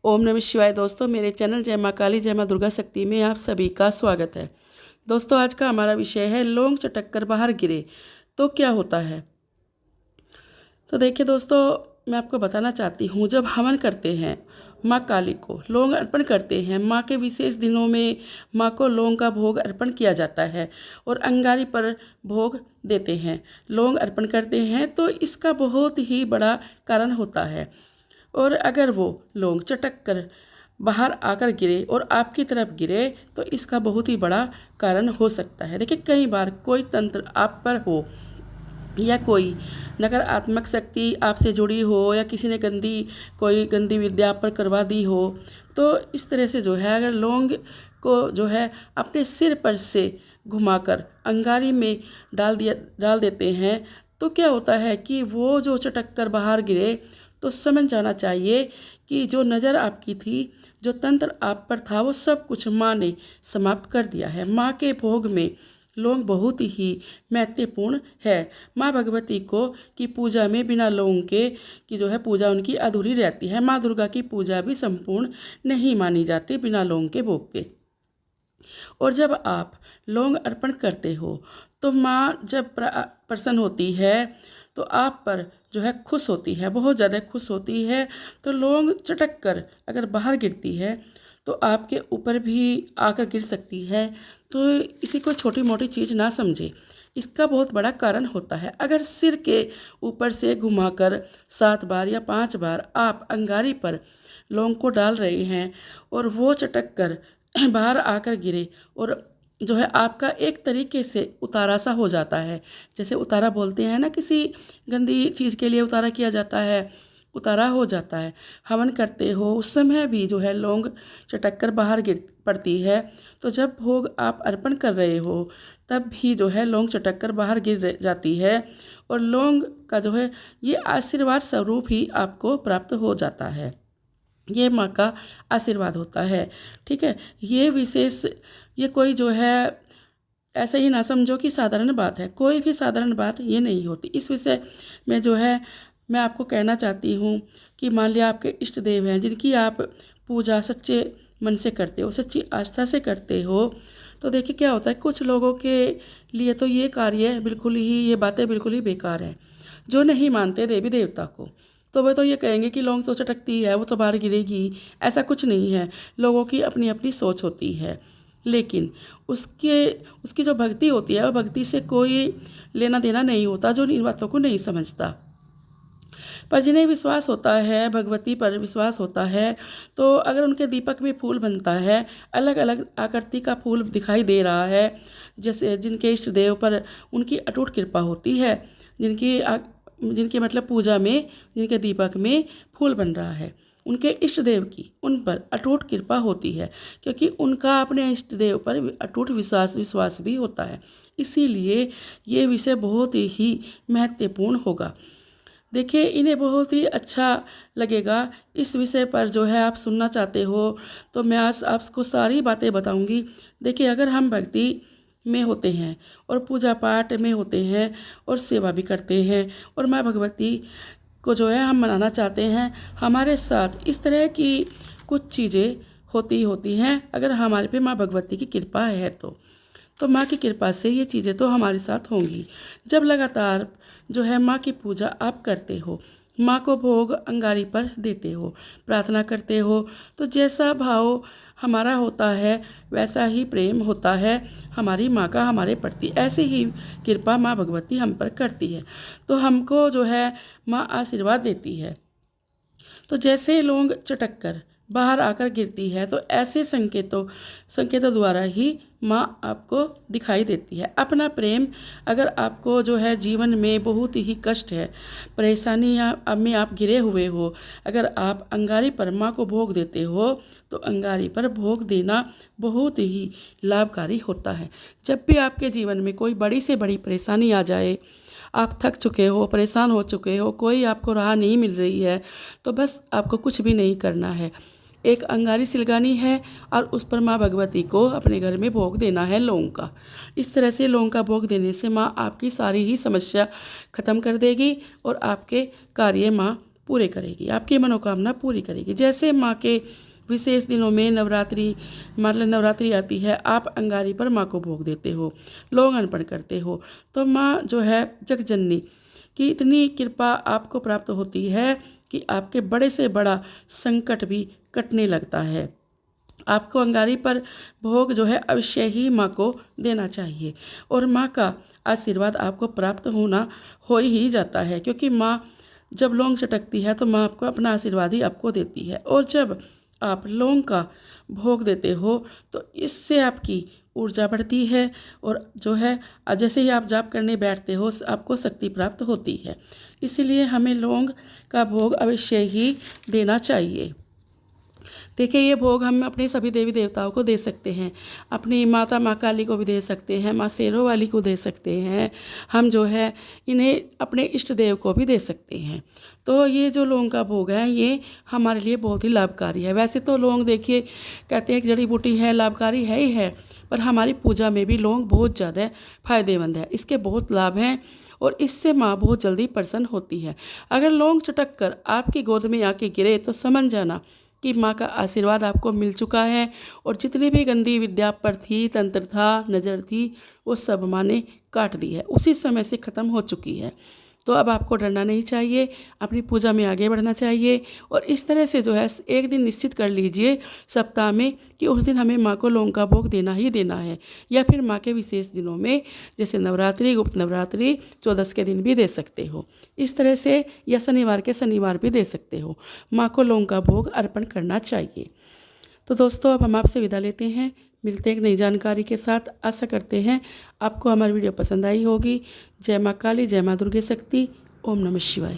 ओम नमः शिवाय। दोस्तों, मेरे चैनल जय माँ काली जय माँ दुर्गा शक्ति में आप सभी का स्वागत है। दोस्तों, आज का हमारा विषय है लौंग चटक कर बाहर गिरे तो क्या होता है। तो देखिए दोस्तों, मैं आपको बताना चाहती हूँ, जब हवन करते हैं माँ काली को, लौंग अर्पण करते हैं, माँ के विशेष दिनों में माँ को लौंग का भोग अर्पण किया जाता है और अंगारी पर भोग देते हैं, लौंग अर्पण करते हैं, तो इसका बहुत ही बड़ा कारण होता है। और अगर वो लौंग चटक कर बाहर आकर गिरे और आपकी तरफ गिरे तो इसका बहुत ही बड़ा कारण हो सकता है। देखिए, कई बार कोई तंत्र आप पर हो या कोई नकारात्मक शक्ति आपसे जुड़ी हो या किसी ने कोई गंदी विद्या आप पर करवा दी हो, तो इस तरह से जो है, अगर लौंग को जो है अपने सिर पर से घुमाकर अंगारी में डाल देते हैं, तो क्या होता है कि वो जो चटक कर बाहर गिरे तो समझ जाना चाहिए कि जो नज़र आपकी थी, जो तंत्र आप पर था, वो सब कुछ माँ ने समाप्त कर दिया है। माँ के भोग में लौंग बहुत ही महत्वपूर्ण है। माँ भगवती को की पूजा में बिना लौंग के की जो है पूजा उनकी अधूरी रहती है। माँ दुर्गा की पूजा भी संपूर्ण नहीं मानी जाती बिना लौंग के भोग के। और जब आप लौंग अर्पण करते हो तो माँ जब प्रसन्न होती है तो आप पर जो है खुश होती है, बहुत ज़्यादा खुश होती है। तो लौंग चटक कर अगर बाहर गिरती है तो आपके ऊपर भी आकर गिर सकती है। तो इसी को छोटी मोटी चीज़ ना समझे, इसका बहुत बड़ा कारण होता है। अगर सिर के ऊपर से घुमाकर 7 बार या 5 बार आप अंगारी पर लौंग को डाल रहे हैं और वो चटक कर बाहर आकर गिरे और जो है आपका एक तरीके से उतारा सा हो जाता है, जैसे उतारा बोलते हैं ना, किसी गंदी चीज़ के लिए उतारा किया जाता है, उतारा हो जाता है। हवन करते हो उस समय भी जो है लौंग चटक कर बाहर गिर पड़ती है। तो जब भोग आप अर्पण कर रहे हो तब भी जो है लौंग चटक कर बाहर गिर जाती है और लौंग का जो है ये आशीर्वाद स्वरूप ही आपको प्राप्त हो जाता है। ये माँ का आशीर्वाद होता है, ठीक है। ये कोई जो है ऐसे ही ना समझो कि साधारण बात है, कोई भी साधारण बात ये नहीं होती। इस विषय में जो है मैं आपको कहना चाहती हूँ कि मान लिया आपके इष्ट देव हैं जिनकी आप पूजा सच्चे मन से करते हो, सच्ची आस्था से करते हो, तो देखिए क्या होता है, कुछ लोगों के लिए तो ये कार्य बिल्कुल ही, ये बातें बिल्कुल ही बेकार हैं। जो नहीं मानते देवी देवता को, तो वे तो ये कहेंगे कि लौंग तो चटकती है, वो तो बाहर गिरेगी। ऐसा कुछ नहीं है, लोगों की अपनी अपनी सोच होती है। लेकिन उसकी जो भक्ति होती है, वो भक्ति से कोई लेना देना नहीं होता, जो इन बातों को नहीं समझता। पर जिन्हें विश्वास होता है, भगवती पर विश्वास होता है, तो अगर उनके दीपक में फूल बनता है, अलग अलग आकृति का फूल दिखाई दे रहा है, जैसे जिनके इष्ट देव पर उनकी अटूट कृपा होती है, जिनकी मतलब पूजा में जिनके दीपक में फूल बन रहा है, उनके इष्ट देव की उन पर अटूट कृपा होती है, क्योंकि उनका अपने इष्ट देव पर अटूट विश्वास भी होता है। इसीलिए ये विषय बहुत ही महत्वपूर्ण होगा। देखिए, इन्हें बहुत ही अच्छा लगेगा इस विषय पर जो है आप सुनना चाहते हो, तो मैं आज आपको सारी बातें बताऊंगी। देखिए, अगर हम भक्ति में होते हैं और पूजा पाठ में होते हैं और सेवा भी करते हैं और माँ भगवती को जो है हम मनाना चाहते हैं, हमारे साथ इस तरह की कुछ चीज़ें होती हैं, अगर हमारे पे माँ भगवती की कृपा है तो माँ की कृपा से ये चीज़ें तो हमारे साथ होंगी। जब लगातार जो है माँ की पूजा आप करते हो, माँ को भोग अंगारी पर देते हो, प्रार्थना करते हो, तो जैसा भाव हमारा होता है वैसा ही प्रेम होता है हमारी माँ का हमारे प्रति। ऐसी ही कृपा माँ भगवती हम पर करती है, तो हमको जो है माँ आशीर्वाद देती है। तो जैसे लौंग चटक कर बाहर आकर गिरती है, तो ऐसे संकेतों द्वारा ही माँ आपको दिखाई देती है। अपना प्रेम, अगर आपको जो है जीवन में बहुत ही कष्ट है, परेशानी में आप घिरे हुए हो, अगर आप अंगारी पर माँ को भोग देते हो, तो अंगारी पर भोग देना बहुत ही लाभकारी होता है। जब भी आपके जीवन में कोई बड़ी से बड़ी परेशानी आ जाए, आप थक चुके हो, परेशान हो चुके हो, कोई आपको राह नहीं मिल रही है, तो बस आपको कुछ भी नहीं करना है, एक अंगारी सिलगानी है और उस पर माँ भगवती को अपने घर में भोग देना है लौंग का। इस तरह से लौंग का भोग देने से माँ आपकी सारी ही समस्या खत्म कर देगी और आपके कार्य माँ पूरे करेगी, आपकी मनोकामना पूरी करेगी। जैसे माँ के विशेष दिनों में नवरात्रि, मतलब नवरात्रि आती है, आप अंगारी पर माँ को भोग देते हो, लौंग अर्पण करते हो, तो माँ जो है जगजननी की इतनी कृपा आपको प्राप्त होती है कि आपके बड़े से बड़ा संकट भी कटने लगता है। आपको अंगारी पर भोग जो है अवश्य ही माँ को देना चाहिए, और माँ का आशीर्वाद आपको प्राप्त हो ही जाता है, क्योंकि माँ जब लौंग चटकती है तो माँ आपको अपना आशीर्वाद ही आपको देती है। और जब आप लौंग का भोग देते हो तो इससे आपकी ऊर्जा बढ़ती है, और जो है जैसे ही आप जाप करने बैठते हो आपको शक्ति प्राप्त होती है। इसीलिए हमें लौंग का भोग अवश्य ही देना चाहिए। देखिए, ये भोग हम अपने सभी देवी देवताओं को दे सकते हैं, अपनी माता माँ काली को भी दे सकते हैं, माँ शेरों वाली को दे सकते हैं, हम जो है इन्हें अपने इष्ट देव को भी दे सकते हैं। तो ये जो लौंग का भोग है ये हमारे लिए बहुत ही लाभकारी है। वैसे तो लौंग देखिए कहते हैं कि जड़ी बूटी है, लाभकारी है ही है, पर हमारी पूजा में भी लौंग बहुत ज़्यादा फायदेमंद है, इसके बहुत लाभ हैं, और इससे माँ बहुत जल्दी प्रसन्न होती है। अगर लौंग चटक कर आपकी गोद में आके गिरे तो समझ जाना कि माँ का आशीर्वाद आपको मिल चुका है, और जितनी भी गंदी विद्या पर थी, तंत्र था, नज़र थी, वो सब माँ ने काट दी है, उसी समय से ख़त्म हो चुकी है। तो अब आपको डरना नहीं चाहिए, अपनी पूजा में आगे बढ़ना चाहिए। और इस तरह से जो है एक दिन निश्चित कर लीजिए सप्ताह में कि उस दिन हमें माँ को लौंग का भोग देना ही देना है, या फिर माँ के विशेष दिनों में जैसे नवरात्रि, गुप्त नवरात्रि, 14 के दिन भी दे सकते हो इस तरह से, या शनिवार के शनिवार भी दे सकते हो। माँ को लौंग का भोग अर्पण करना चाहिए। तो दोस्तों, अब हम आपसे विदा लेते हैं, मिलते हैं एक नई जानकारी के साथ। आशा करते हैं आपको हमारी वीडियो पसंद आई होगी। जय माँ काली, जय माँ दुर्गा शक्ति, ओम नमः शिवाय।